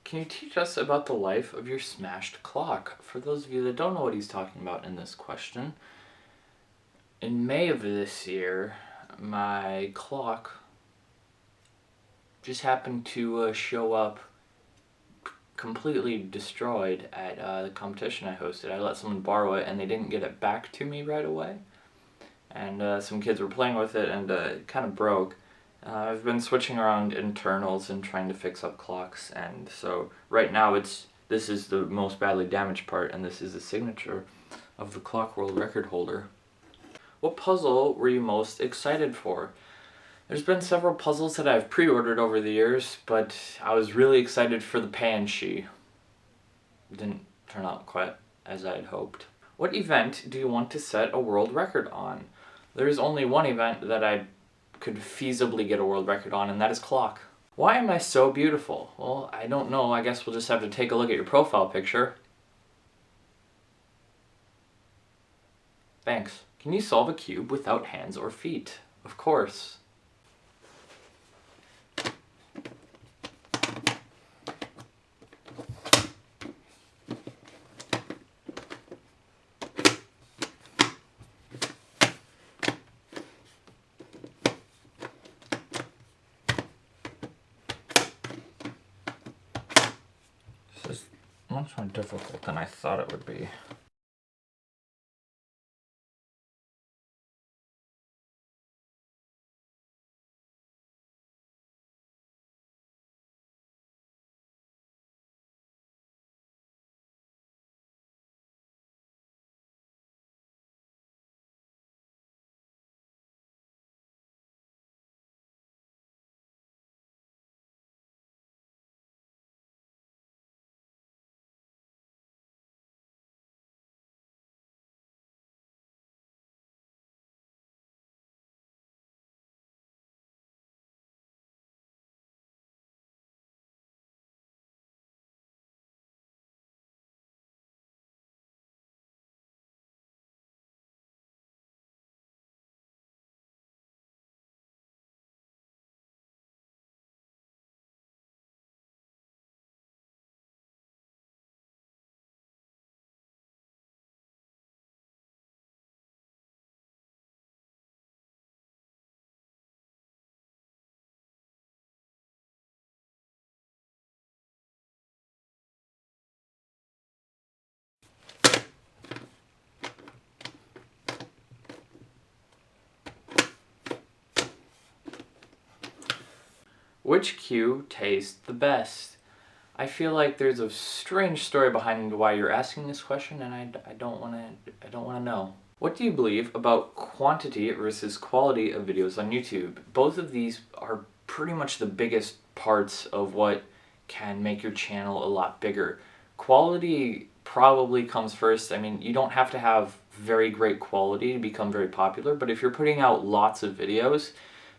Can you teach us about the life of your smashed clock? For those of you that don't know what he's talking about in this question, in May of this year, my clock just happened to show up completely destroyed at the competition I hosted. I let someone borrow it and they didn't get it back to me right away. And some kids were playing with it and it kind of broke. I've been switching around internals and trying to fix up clocks, and so right now this is the most badly damaged part, and this is the signature of the clock world record holder. What puzzle were you most excited for? There's been several puzzles that I've pre-ordered over the years, but I was really excited for the Panshi. Didn't turn out quite as I had hoped. What event do you want to set a world record on? There's only one event that I could feasibly get a world record on, and that is clock. Why am I so beautiful? Well, I don't know. I guess we'll just have to take a look at your profile picture. Thanks. Can you solve a cube without hands or feet? Of course. This is much more difficult than I thought it would be. Which cue tastes the best? I feel like there's a strange story behind why you're asking this question, and I don't want to know. What do you believe about quantity versus quality of videos on YouTube? Both of these are pretty much the biggest parts of what can make your channel a lot bigger. Quality probably comes first. I mean, you don't have to have very great quality to become very popular, but if you're putting out lots of videos,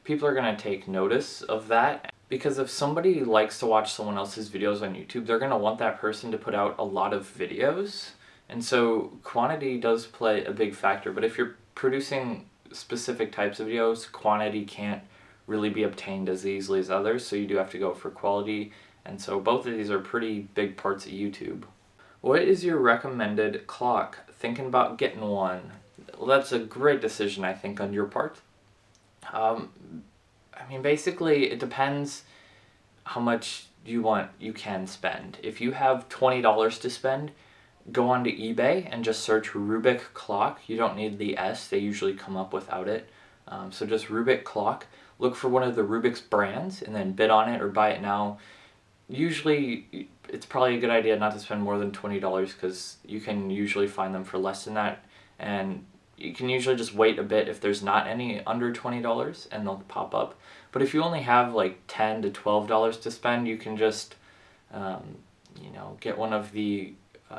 people are going to take notice of that. Because if somebody likes to watch someone else's videos on YouTube, they're going to want that person to put out a lot of videos. And so quantity does play a big factor. But if you're producing specific types of videos, quantity can't really be obtained as easily as others. So you do have to go for quality. And so both of these are pretty big parts of YouTube. What is your recommended clock? Thinking about getting one. Well, that's a great decision, I think, on your part. I mean, basically, it depends how much you can spend. If you have $20 to spend, go onto eBay and just search Rubik clock. You don't need the S, they usually come up without it. So just Rubik clock. Look for one of the Rubik's brands and then bid on it or buy it now. Usually, it's probably a good idea not to spend more than $20 because you can usually find them for less than that. And you can usually just wait a bit if there's not any under $20 and they'll pop up. But if you only have like $10 to $12 to spend, you can just, get one of the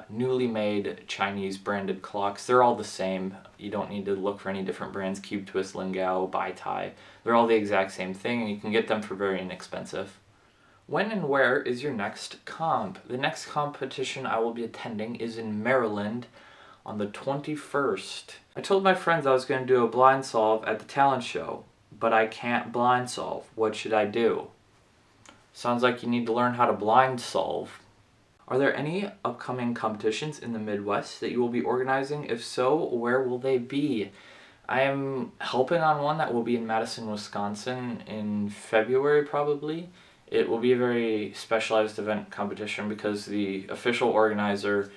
newly made Chinese branded clocks. They're all the same. You don't need to look for any different brands. Cube Twist, Lingao, Bai Tai. They're all the exact same thing, and you can get them for very inexpensive. When and where is your next comp? The next competition I will be attending is in Maryland on the 21st. I told my friends I was going to do a blind solve at the talent show, but I can't blind solve. What should I do? Sounds like you need to learn how to blind solve. Are there any upcoming competitions in the Midwest that you will be organizing? If so, where will they be? I am helping on one that will be in Madison, Wisconsin in February probably. It will be a very specialized event competition because the official organizer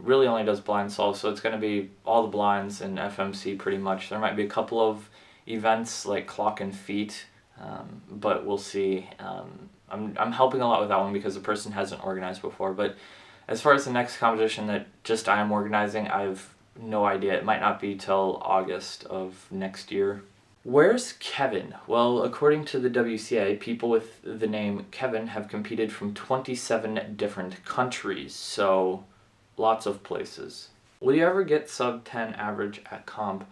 really only does blind solve, so it's going to be all the blinds in FMC pretty much. There might be a couple of events like clock and feet, but we'll see. I'm helping a lot with that one because the person hasn't organized before, but as far as the next competition that just I am organizing, I've no idea. It might not be till August of next year. Where's Kevin? Well, according to the WCA, people with the name Kevin have competed from 27 different countries, so lots of places. Will you ever get sub 10 average at comp?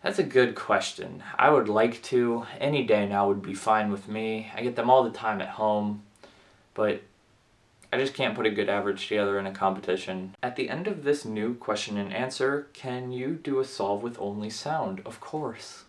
That's a good question. I would like to. Any day now would be fine with me. I get them all the time at home, but I just can't put a good average together in a competition. At the end of this new question and answer, can you do a solve with only sound? Of course.